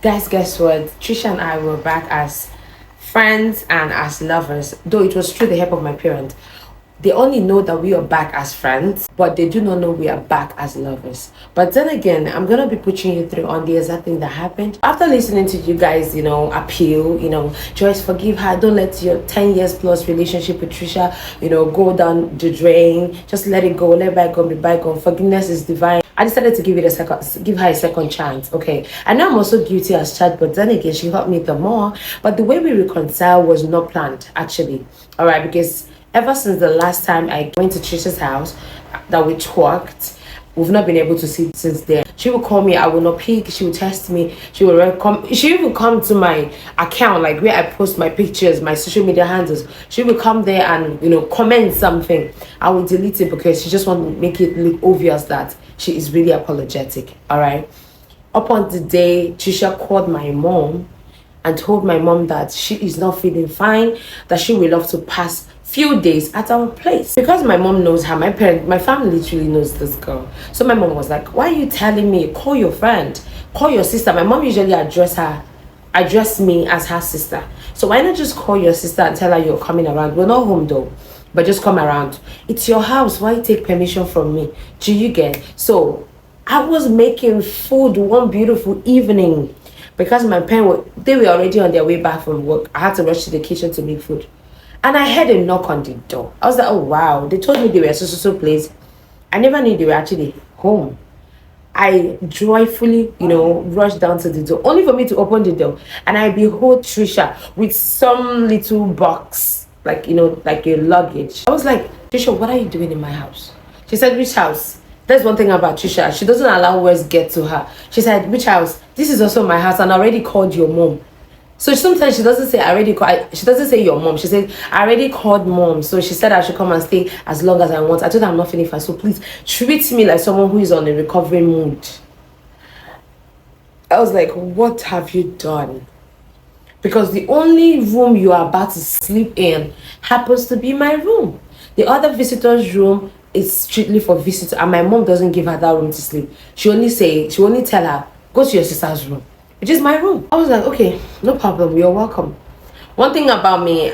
Guys, guess what? Trisha and I were back as friends and as lovers. Though it was through the help of my parents. They only know that we are back as friends, but they do not know we are back as lovers. But then again, I'm gonna be pushing you through on the exact thing that happened. After listening to you guys, appeal, Joyce, forgive her. Don't let your 10 years plus relationship with Trisha, go down the drain. Just let it go. Let bygone be bygone. Forgiveness is divine. I decided to give her a second chance. Okay, I know I'm also guilty as charged, but then again, she hurt me the more. But the way we reconciled was not planned, actually. All right, because ever since the last time I went to Trisha's house that we talked, we've not been able to see since then. She would call me, I will not pick. She would text me. She would come. She would come to my account, like where I post my pictures, my social media handles. She would come there and comment something. I would delete it because she just want to make it look obvious that she is really apologetic. All right. Up on the day, Tricia called my mom and told my mom that she is not feeling fine, that she will love to pass few days at our place. Because my mom knows her, my family literally knows this girl. So my mom was like, why are you telling me? Call your friend, call your sister. My mom usually address me as her sister. So why not just call your sister and tell her you're coming around? We're not home though, but just come around. It's your house. Why take permission from me? Do you get? So I was making food one beautiful evening because my parents they were already on their way back from work. I had to rush to the kitchen to make food. And I heard a knock on the door. I was like, oh wow. They told me they were so place. I never knew they were actually home. I joyfully, rushed down to the door, only for me to open the door. And I behold Trisha with some little box, like a luggage. I was like, Trisha, what are you doing in my house? She said, which house? That's one thing about Trisha. She doesn't allow words get to her. She said, which house? This is also my house, and I already called your mom. So sometimes she doesn't say she doesn't say your mom. She said I already called mom. So she said I should come and stay as long as I want. I told her I'm not feeling fine. So please treat me like someone who is on a recovery mood. I was like, what have you done? Because the only room you are about to sleep in happens to be my room. The other visitor's room is strictly for visitors, and my mom doesn't give her that room to sleep. She only tell her, go to your sister's room, which is my room. I was like, okay, no problem, you're welcome. One thing about me,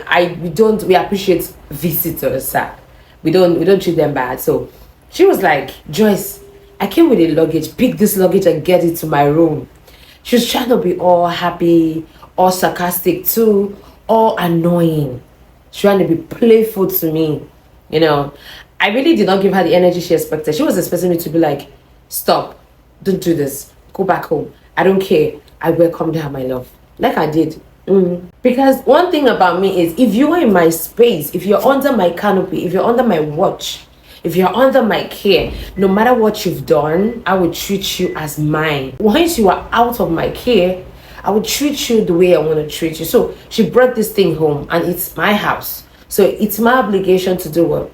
we appreciate visitors, sir. We don't treat them bad. So she was like, Joyce, I came with a luggage, pick this luggage and get it to my room. She was trying to be all happy, all sarcastic too, all annoying. Trying to be playful to me, I really did not give her the energy she expected. She was expecting me to be like, stop, don't do this, go back home, I don't care, I welcomed her, my love, like I did. Because one thing about me is, if you are in my space, if you're under my canopy, if you're under my watch, if you're under my care, no matter what you've done, I will treat you as mine. Once you are out of my care, I will treat you the way I want to treat you. So she brought this thing home, and it's my house. So it's my obligation to do what?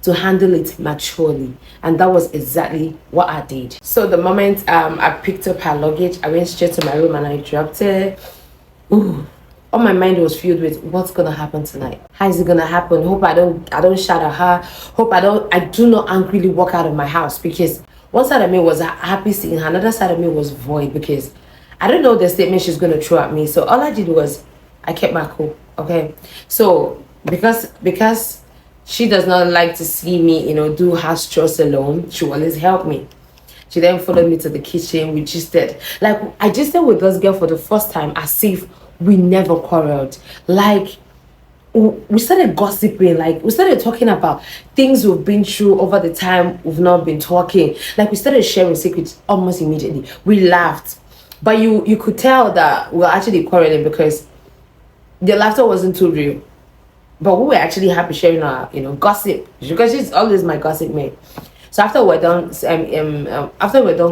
To handle it maturely. And that was exactly what I did. So the moment I picked up her luggage, I went straight to my room and I dropped it. Ooh. All my mind was filled with what's gonna happen tonight. How is it gonna happen? Hope I don't shout at her. Hope I do not angrily walk out of my house, because one side of me was happy seeing her, another side of me was void because I don't know the statement she's gonna throw at me. So all I did was I kept my cool. Okay. So because she does not like to see me, do house chores alone, she will always help me. She then followed me to the kitchen. We gisted. Like, I gisted with this girl for the first time as if we never quarreled. Like, we started gossiping. Like, we started talking about things we've been through over the time we've not been talking. Like, we started sharing secrets almost immediately. We laughed. But you could tell that we were actually quarreling because the laughter wasn't too real. But we were actually happy sharing our, gossip, because she's always my gossip mate. So after we're done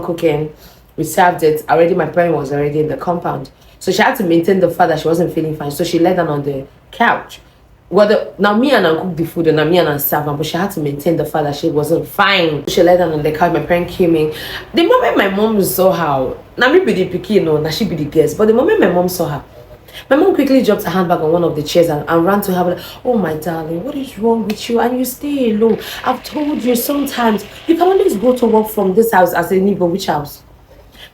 cooking, we served it. Already, my parent was already in the compound, so she had to maintain the fact that she wasn't feeling fine. So she lay down on the couch. Now me and I cooked the food and now me and I served her, but she had to maintain the fact that she wasn't fine. She lay down on the couch. My parent came in. The moment my mom saw her, now me be the pikin, now she be the guest. But the moment my mom saw her, my mom quickly dropped her handbag on one of the chairs and ran to her like, oh my darling, what is wrong with you? And you stay alone. I've told you sometimes you can always go to work from this house. As a neighbor, which house?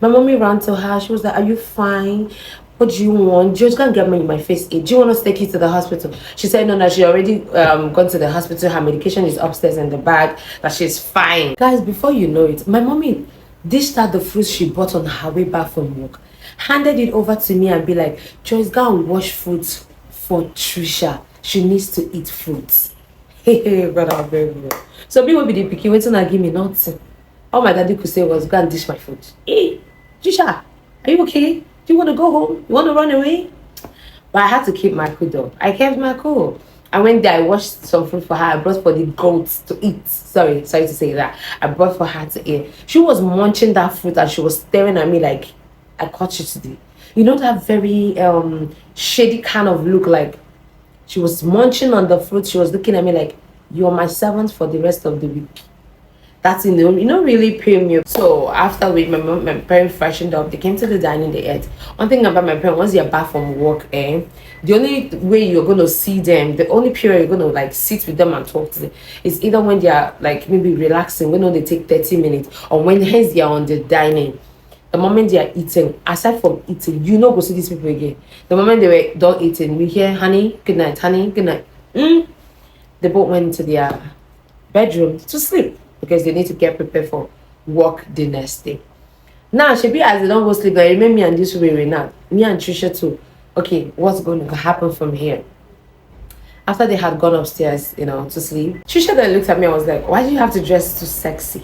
My mommy ran to her. She was like, "Are you fine? What do you want? Just gonna get me my face aid. Do you want us to take you to the hospital?" She said, "No, no, she already gone to the hospital. Her medication is upstairs in the bag. That she's fine." Guys, before you know it, my mommy dished out the fruits she bought on her way back from work, handed it over to me and be like, "Joyce, go and wash fruits for Trisha. She needs to eat fruits." Hey, God, I'm very well. So me will be the picky waiting and give me nothing. All my daddy could say was, "Go and dish my food." Hey, Trisha, are you okay? Do you want to go home? You want to run away? But I had to keep my cool though. I kept my cool. I went there, I washed some food for her. I brought for the goats to eat. Sorry to say that. I brought for her to eat. She was munching that fruit and she was staring at me like, "I caught you today." You know that very shady kind of look, like she was munching on the fruit. She was looking at me like, "You're my servant for the rest of the week." That's in the really premium. So after my parents freshened up, they came to the dining, they ate. One thing about my parents, once you're back from work, the only way you're gonna see them, the only period you're gonna like sit with them and talk to them is either when they are like maybe relaxing, when they take 30 minutes, or when hence they are on the dining. The moment they are eating, aside from eating, go see these people again. The moment they were done eating, we hear, "Honey, good night, honey, good night." They both went into their bedroom to sleep because they need to get prepared for work the next day. Now, she be as they don't go sleep, like, remember me and this way now. Me and Trisha too. Okay, what's going to happen from here? After they had gone upstairs, to sleep, Trisha then looked at me and was like, "Why do you have to dress too sexy?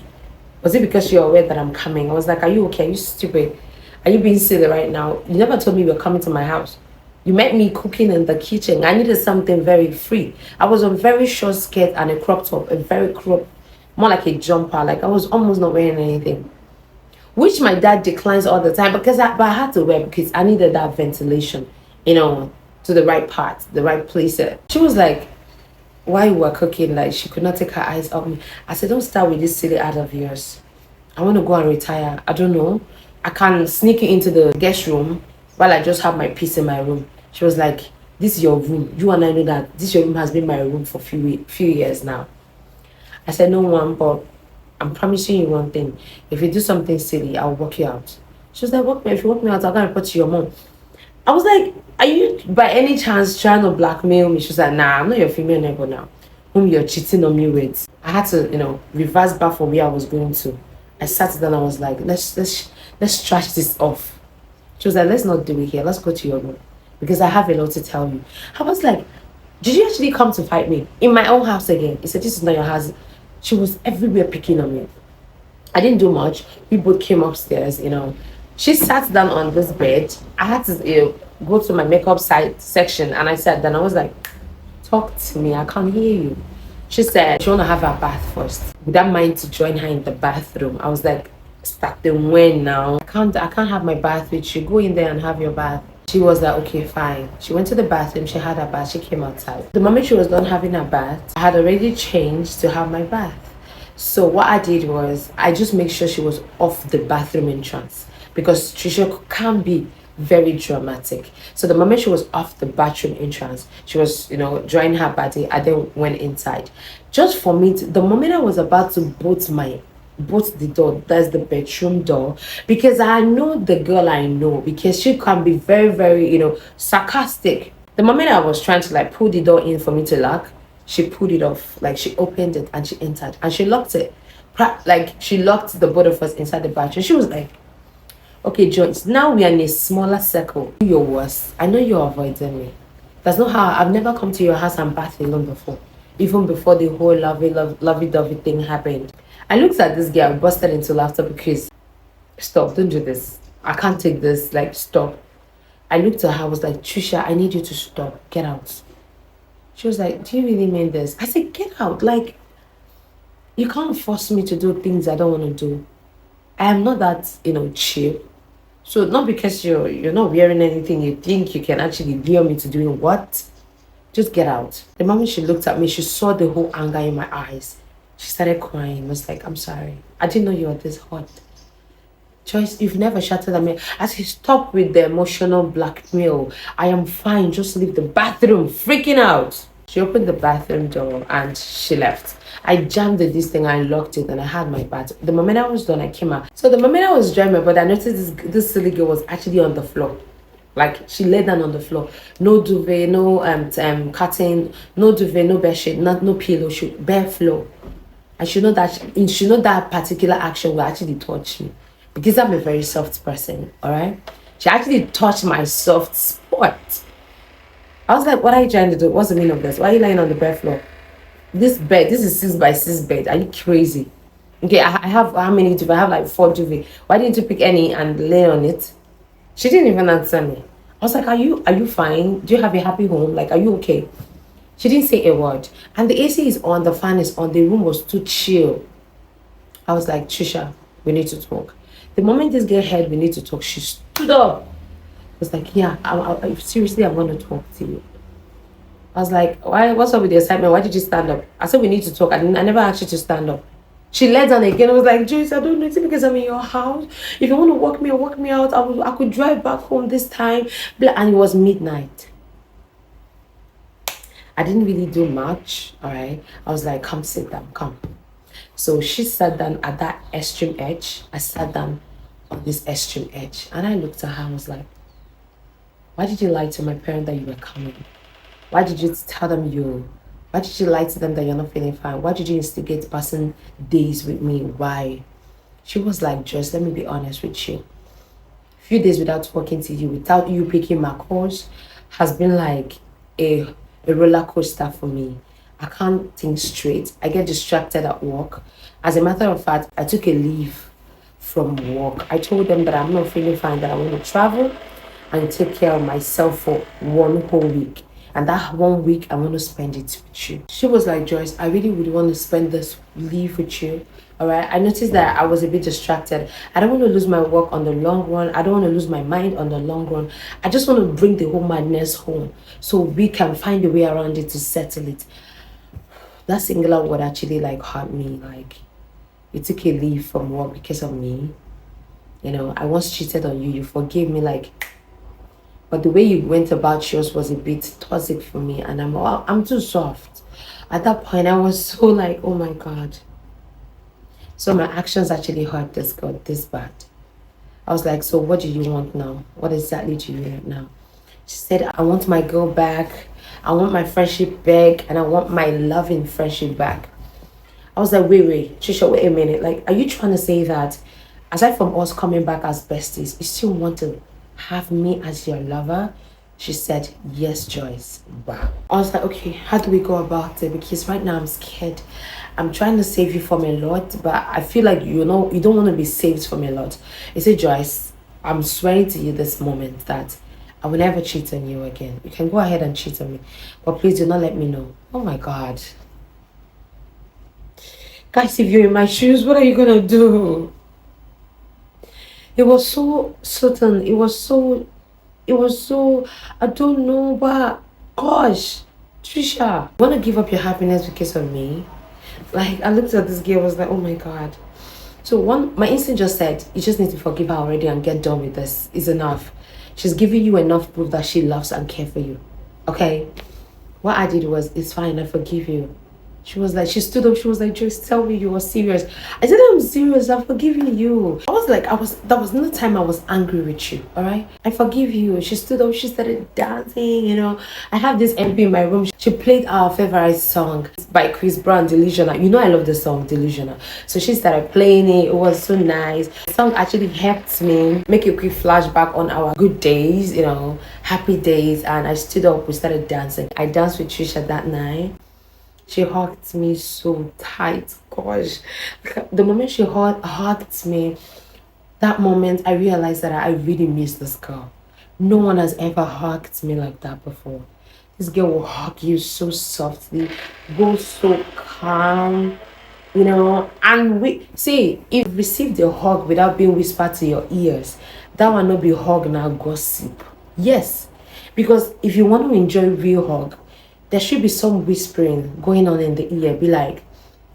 Was it because you're aware that I'm coming?" I was like, "Are you okay? Are you stupid? Are you being silly right now? You never told me you were coming to my house. You met me cooking in the kitchen. I needed something very free. I was on very short skirt and a crop top, a very crop, more like a jumper. Like I was almost not wearing anything, which my dad declines all the time but I had to wear because I needed that ventilation, to the right part, the right place." She was like, "While you were cooking, like she could not take her eyes off me." I said, "Don't start with this silly ad of yours. I want to go and retire. I don't know. I can sneak into the guest room while I just have my peace in my room." She was like, "This is your room. You and I know that this your room has been my room for few years now." I said, "No one, but I'm promising you one thing. If you do something silly, I'll walk you out." She was like, If you walk me out, I'll go and report to your mom." I was like, "Are you by any chance trying to blackmail me?" She was like, "Nah, I'm not your female neighbor now, whom you're cheating on me with." I had to, reverse back from where I was going to. I sat down and I was like, let's trash this off. She was like, "Let's not do it here. Let's go to your room because I have a lot to tell you." I was like, "Did you actually come to fight me in my own house again?" He said, "This is not your house." She was everywhere picking on me. I didn't do much. We both came upstairs, She sat down on this bed. I had to go to my makeup section and I sat down. I was like, "Talk to me. I can't hear you." She said she want to have her bath first. Would I mind to join her in the bathroom? I was like, "Starting when now? I can't have my bath with you. Go in there and have your bath." She was like, "Okay, fine." She went to the bathroom, she had her bath, she came outside. The moment she was done having her bath, I had already changed to have my bath. So what I did was, I just made sure she was off the bathroom entrance because Tricia can be very dramatic. So the moment she was off the bathroom entrance, she was, drying her body, I then went inside. Just for me, the moment I was about to bolt the door, that's the bedroom door, because I know the girl I know, because she can be very, very, sarcastic. The moment I was trying to like pull the door in for me to lock, she pulled it off. Like she opened it and she entered and she locked it. Like she locked the both of us inside the bathroom. She was like, "Okay, Joyce, now we are in a smaller circle. You're worse. I know you're avoiding me. That's not how I've never come to your house and bathed alone before. Even before the whole lovey-dovey thing happened." I looked at this girl, busted into laughter because, "Stop, don't do this. I can't take this, like, stop." I looked at her, I was like, "Trisha, I need you to stop. Get out." She was like, "Do you really mean this?" I said, "Get out. Like, you can't force me to do things I don't want to do. I am not that, cheap. So not because you're not wearing anything, you think you can actually lure me to doing what? Just get out." The moment she looked at me, she saw the whole anger in my eyes. She started crying. I was like, "I'm sorry. I didn't know you were this hot. Joyce, you've never shouted at me." I said, "Stop with the emotional blackmail. I am fine. Just leave the bathroom." Freaking out. She opened the bathroom door and she left. I jammed this thing, I locked it, and I had my bath. The moment I was done, I came out. So the moment I was drying my body, I noticed this silly girl was actually on the floor. Like, she lay down on the floor. No duvet, no curtain, no duvet, no bed sheet, no pillow, bare floor. I should know that that particular action will actually touch me, because I'm a very soft person. All right, she actually touched my soft spot. I was like, "What are you trying to do? What's the meaning of this? Why are you lying on the bed floor? This is 6 by 6 bed. Are you crazy?" Okay, I have how many duvet? I have like 4 duvet. Why didn't you pick any and lay on it? She didn't even answer me. I was like, are you fine? Do you have a happy home? Like, are you okay? She didn't say a word. And the AC is on, the fan is on, the room was too chill. I was like, Trisha, we need to talk. The moment this girl heard we need to talk, she stood up. I was like, yeah, seriously, I want to talk to you. I was like, why? What's up with the excitement? Why did you stand up? I said, we need to talk. I never asked you to stand up. She led down again. I was like, Joyce, I don't know. It's because I'm in your house. If you want to walk me out, I could drive back home this time. And it was midnight. I didn't really do much. All right. I was like, come sit down, come. So she sat down at that extreme edge. I sat down on this extreme edge. And I looked at her and was like, why did you lie to my parents that you were coming? Why did you tell them why did you lie to them that you're not feeling fine? Why did you instigate passing days with me? Why? She was like, just let me be honest with you. A few days without talking to you, without you picking my calls, has been like a roller coaster for me. I can't think straight. I get distracted at work. As a matter of fact, I took a leave from work. I told them that I'm not feeling fine, that I want to travel and take care of myself for 1 whole week. And that 1 week, I want to spend it with you. She was like, Joyce, I really would want to spend this leave with you. All right. I noticed that I was a bit distracted. I don't want to lose my work on the long run. I don't want to lose my mind on the long run. I just want to bring the whole madness home so we can find a way around it to settle it. That singular word actually like hurt me. Like, you took a leave from work because of me. You know, I once cheated on you. You forgave me, like, but the way you went about yours was a bit toxic for me, and I'm too soft. At that point, I was so like, oh my God. So my actions actually hurt this girl this bad. I was like, so what do you want now? What exactly do you want now? She said, I want my girl back. I want my friendship back, and I want my loving friendship back. I was like, wait, Trisha, wait a minute. Like, are you trying to say that aside from us coming back as besties, you still want to have me as your lover? She said, yes, Joyce. Wow. I was like, okay, how do we go about it? Because right now I'm scared. I'm trying to save you from a lot, but I feel like, you don't want to be saved from a lot. I said, Joyce, I'm swearing to you this moment that I will never cheat on you again. You can go ahead and cheat on me, but please do not let me know. Oh my God. Guys, if you're in my shoes, what are you going to do? It was so certain. It was so, I don't know, but gosh, Trisha, you want to give up your happiness because of me? Like, I looked at this girl, I was like, oh my God. So my instinct just said, you just need to forgive her already and get done with this. It's enough. She's giving you enough proof that she loves and cares for you. Okay? What I did was, it's fine, I forgive you. She stood up, she was like, Joyce, tell me you were serious. I said, I'm serious, I'm forgiving you. That was not the time I was angry with you, all right? I forgive you. She stood up, she started dancing, I have this MP in my room. She played our favorite song by Chris Brown, Delusional. I love the song, Delusional. So she started playing it, it was so nice. The song actually helped me make a quick flashback on our good days, happy days. And I stood up, we started dancing. I danced with Trisha that night. She hugged me so tight. Gosh, the moment she hugged me, that moment I realized that I really miss this girl. No one has ever hugged me like that before. This girl will hug you so softly, go so calm, and if you received a hug without being whispered to your ears, that will not be hug, now gossip. Yes, because if you want to enjoy real hug, there should be some whispering going on in the ear. Be like,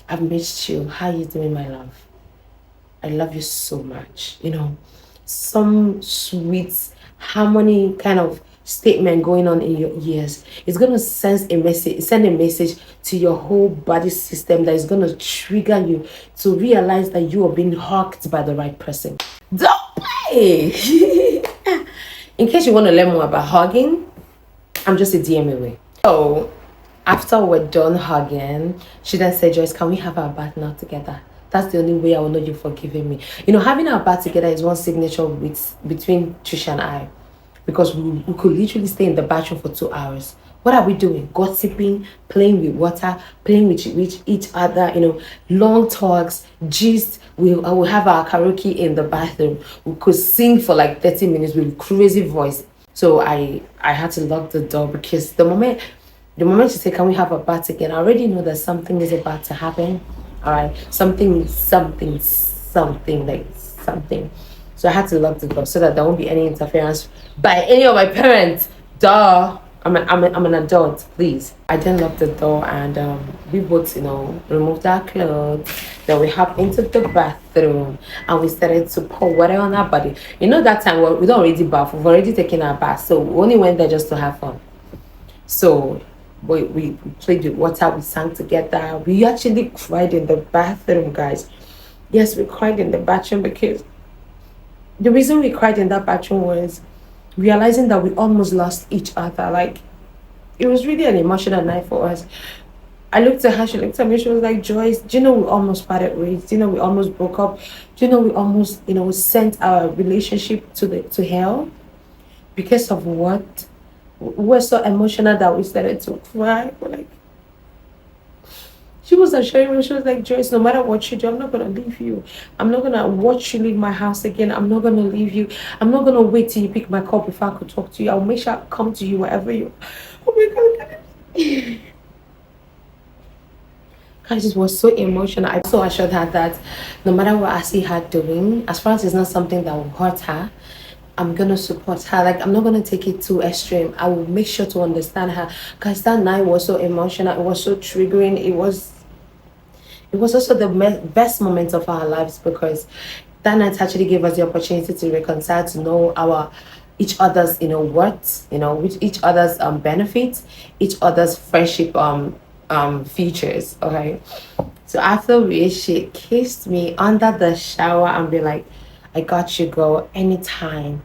I've missed you. How you doing, my love? I love you so much. Some sweet harmony kind of statement going on in your ears. It's gonna send a message to your whole body system that is gonna trigger you to realize that you are being hugged by the right person. Don't play. In case you want to learn more about hugging, I'm just a DM away. So after we're done hugging, she then said, Joyce, can we have our bath now together? That's the only way I will know you've forgiven me. You know, having our bath together is one signature between Trisha and I. Because we could literally stay in the bathroom for 2 hours. What are we doing? Gossiping, playing with water, playing with each other, you know, long talks, gist. We will have our karaoke in the bathroom. We could sing for like 30 minutes with crazy voice. So I had to lock the door because the moment she said, can we have a bath again? I already know that something is about to happen. All right. Something. So I had to lock the door so that there won't be any interference by any of my parents. Duh. I'm an adult, please. I then locked the door and we both, you know, removed our clothes. Then we hopped into the bathroom and we started to pour water on our body. You know, that time we don't already bath. We've already taken our bath. So we only went there just to have fun. So we played with water. We sang together. We actually cried in the bathroom, guys. Yes, we cried in the bathroom because the reason we cried in that bathroom was realizing that we almost lost each other. Like, it was really an emotional night for us. I looked at her, she looked at me, she was like, Joyce, do you know we almost parted ways? Do you know we almost broke up? Do you know we almost, you know, sent our relationship to hell? Because of what? We were so emotional that we started to cry. We're like, she was assuring me, she was like, Joyce, no matter what you do, I'm not going to leave you. I'm not going to watch you leave my house again. I'm not going to leave you. I'm not going to wait till you pick my call before I could talk to you. I'll make sure I come to you wherever you. Oh my God. Guys, it was so emotional. I so assured her that no matter what I see her doing, as far as it's not something that will hurt her, I'm gonna support her. Like, I'm not gonna take it too extreme. I will make sure to understand her. Guys, that night was so emotional. It was so triggering. It was also the best moment of our lives because that night actually gave us the opportunity to reconcile, to know each other's, you know, worth, you know, with each other's benefits, each other's friendship features. Okay, so after she kissed me under the shower and be like, I got you, girl, anytime,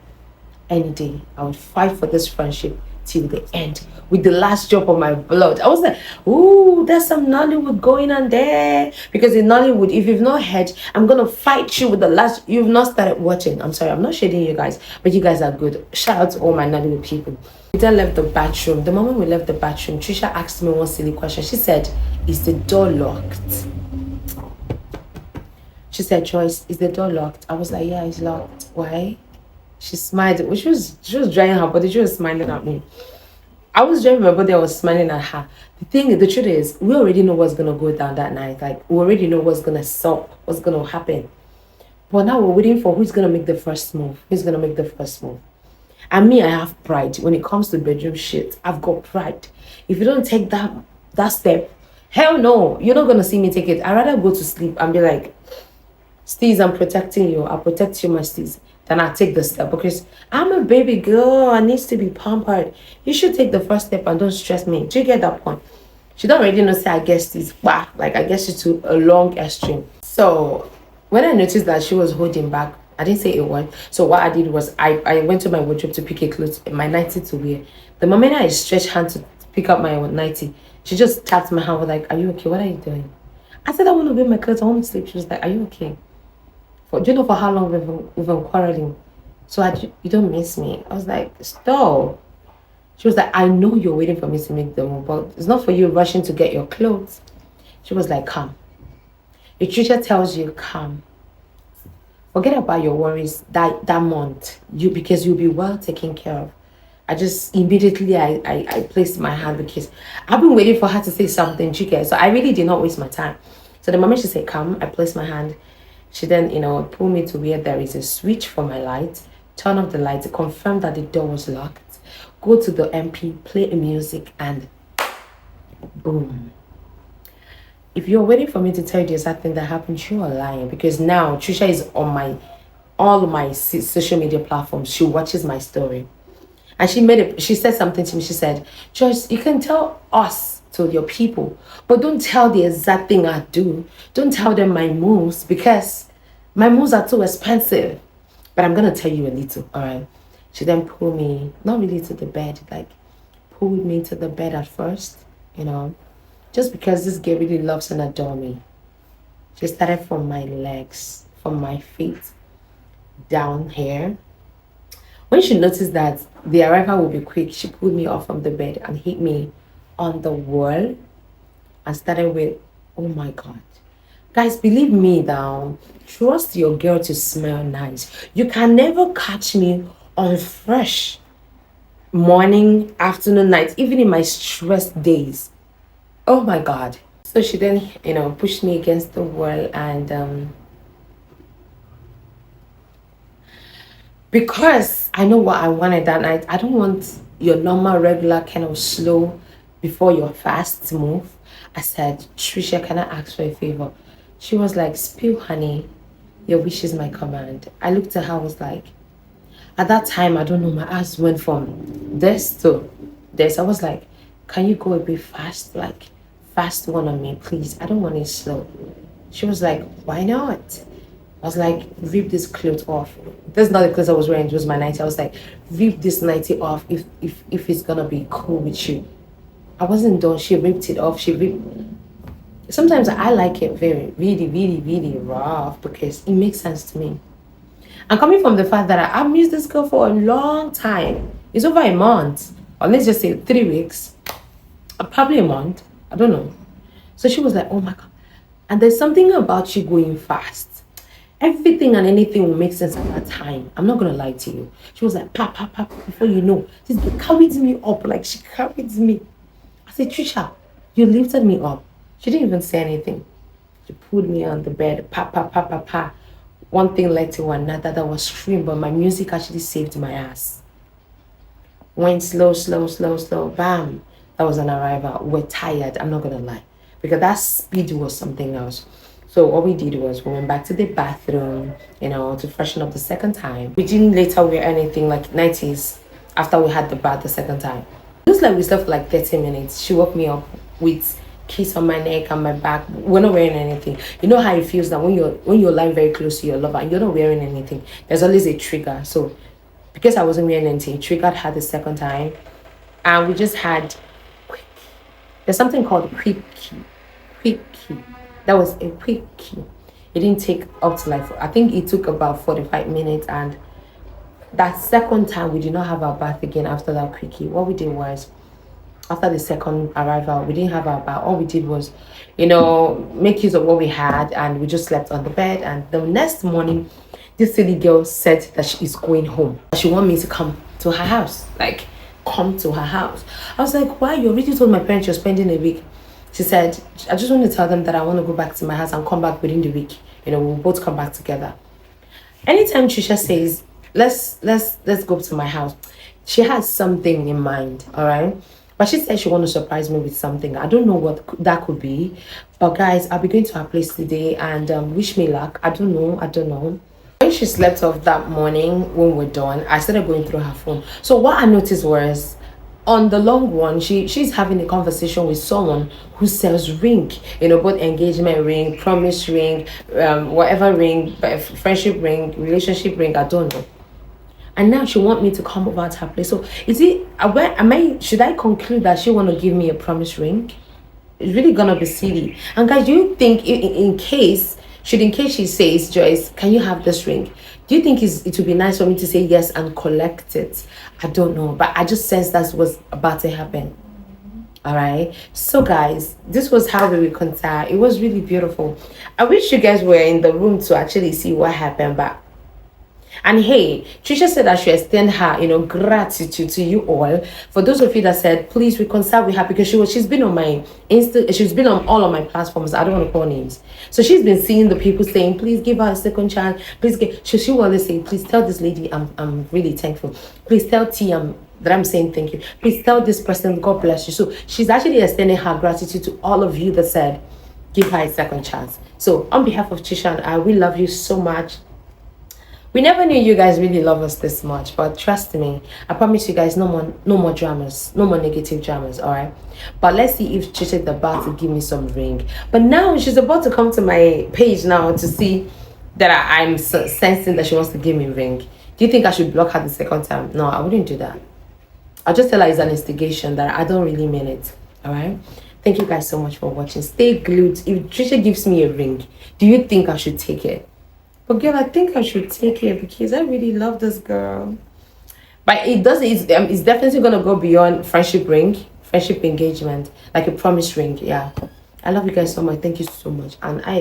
any day. I would fight for this friendship till the end with the last drop of my blood. I was like, ooh, there's some Nollywood going on there. Because in Nollywood, if you've not heard, I'm gonna fight you with the last. You've not started watching. I'm sorry, I'm not shading you guys, but you guys are good. Shout out to all my Nollywood people. We then left the bathroom. The moment we left the bathroom, Trisha asked me one silly question. She said, is the door locked? She said, Joyce, is the door locked? I was like, yeah, it's locked. Why? She smiled. She was drying her body. She was smiling at me. I was drying my body. I was smiling at her. The truth is, we already know what's going to go down that night. Like, we already know what's going to stop, what's going to happen. But now we're waiting for who's going to make the first move. Who's going to make the first move? And me, I have pride. When it comes to bedroom shit, I've got pride. If you don't take that step, hell no, you're not going to see me take it. I'd rather go to sleep and be like, Steez, I'm protecting you. I'll protect you, my Steez. Then I'll take the step because I'm a baby girl. I needs to be pampered. You should take the first step and don't stress me. Do you get that point? She don't already know say I guess this. Bah, like I guess it's to a long extreme. So when I noticed that she was holding back, I didn't say a word. So what I did was I went to my wardrobe to pick a clothes, my nightie to wear. The moment I stretched hand to pick up my nightie, she just tapped my hand, was like, are you okay? What are you doing? I said, I want to wear my clothes. I want to sleep. She was like, are you okay? Do you know for how long we've been quarreling? So you don't miss me. I was like, stop. She was like, I know you're waiting for me to make the move, but it's not for you rushing to get your clothes. She was like, come. If Tricia tells you, come. Forget about your worries that month. Because you'll be well taken care of. I just immediately I placed my hand because I've been waiting for her to say something, Tricia. So I really did not waste my time. So the moment she said, come, I placed my hand. She then, pulled me to where there is a switch for my light, turn off the light to confirm that the door was locked, go to the MP, play music, and boom. If you're waiting for me to tell you the exact thing that happened, you are lying because now Trisha is on all my social media platforms. She watches my story. And she said something to me. She said, Joyce, you can tell us to your people, but don't tell the exact thing I do. Don't tell them my moves, because my moves are too expensive. But I'm gonna tell you a little, all right? She then pulled me, not really to the bed, like pulled me to the bed at first, just because this girl really loves and adores me. She started from my legs, from my feet, down here. When she noticed that the arrival would be quick, she pulled me off from the bed and hit me on the wall and started with, oh my God. Guys, believe me now, trust your girl to smell nice. You can never catch me on fresh morning, afternoon, night, even in my stressed days. Oh my God. So she then, pushed me against the wall, and because I know what I wanted that night, I don't want your normal, regular, kind of slow before your fast move. I said, Tricia, can I ask for a favor? She was like, spill honey, your wish is my command. I looked at her, I was like, at that time, I don't know, my ass went from this to this. I was like, can you go a bit fast? Like, fast one on me, please. I don't want it slow. She was like, why not? I was like, rip this clothes off. That's not the clothes I was wearing, it was my nightie. I was like, rip this nightie off if it's gonna be cool with you. I wasn't done. She ripped it off. Sometimes I like it very, really, really, really rough because it makes sense to me. And coming from the fact that I've used this girl for a long time, it's over a month, or let's just say 3 weeks, probably a month, I don't know. So she was like, oh my God. And there's something about you going fast. Everything and anything will make sense at that time. I'm not gonna lie to you. She was like, pap, pap, pap, before you know, this girl carried me up, like she carried me. I said, Trisha, you lifted me up. She didn't even say anything. She pulled me on the bed, pa, pa, pa, pa, pa. One thing led to another. That was stream, but my music actually saved my ass. Went slow, slow, slow, slow, bam. That was an arrival. We're tired, I'm not gonna lie, because that speed was something else. So what we did was we went back to the bathroom, to freshen up the second time. We didn't later wear anything like 90s after we had the bath the second time. It looks like we slept for like 30 minutes. She woke me up with kiss on my neck and my back. We're not wearing anything. You know how it feels that when you're lying very close to your lover and you're not wearing anything, there's always a trigger. So because I wasn't wearing anything, it triggered her the second time. And we just had quick. There's something called quick key. Quick key. That was a quick key. It didn't take up to I think it took about 45 minutes. And that second time, we did not have our bath again after that quickie. What we did was, after the second arrival, we didn't have our bath. All we did was, make use of what we had, and we just slept on the bed. And the next morning, this silly girl said that she is going home. She wanted me to come to her house, come to her house. I was like, why? You already told my parents you're spending a week. She said, I just want to tell them that I want to go back to my house and come back within the week. We'll both come back together. Anytime Trisha says, let's go to my house, she has something in mind, all right? But she said she want to surprise me with something. I don't know what that could be. But guys, I'll be going to her place today, and wish me luck. I don't know. When she slept off that morning, when we're done, I started going through her phone. So what I noticed was, on the long one, she's having a conversation with someone who sells ring, both engagement ring, promise ring, whatever ring, friendship ring, relationship ring, I don't know. And now she want me to come over to her place. So should I conclude that she want to give me a promise ring? It's really gonna be silly. And guys, do you think in case she says, Joyce, can you have this ring? Do you think it would be nice for me to say yes and collect it? I don't know, but I just sensed that's what's about to happen. All right. So guys, this was how we reconciled. It was really beautiful. I wish you guys were in the room to actually see what happened, but. And hey, Trisha said that she extend her, gratitude to you all. For those of you that said, please reconcile with her, because she's been on my she's been on all of my platforms. I don't want to call names. So she's been seeing the people saying, please give her a second chance. Please she will always say, please tell this lady I'm really thankful. Please tell T that I'm saying thank you. Please tell this person, God bless you. So she's actually extending her gratitude to all of you that said, give her a second chance. So on behalf of Trisha and I, we love you so much. We never knew you guys really love us this much, but trust me, I promise you guys no more dramas, no more negative dramas, alright? But let's see if Trisha is about to give me some ring. But now she's about to come to my page now to see that I'm sensing that she wants to give me ring. Do you think I should block her the second time? No, I wouldn't do that. I'll just tell her it's an instigation, that I don't really mean it. Alright? Thank you guys so much for watching. Stay glued. If Trisha gives me a ring, do you think I should take it? But girl, I think I should take it because I really love this girl. But it's definitely gonna go beyond friendship ring, friendship engagement, like a promise ring. Yeah. I love you guys so much. Thank you so much. And I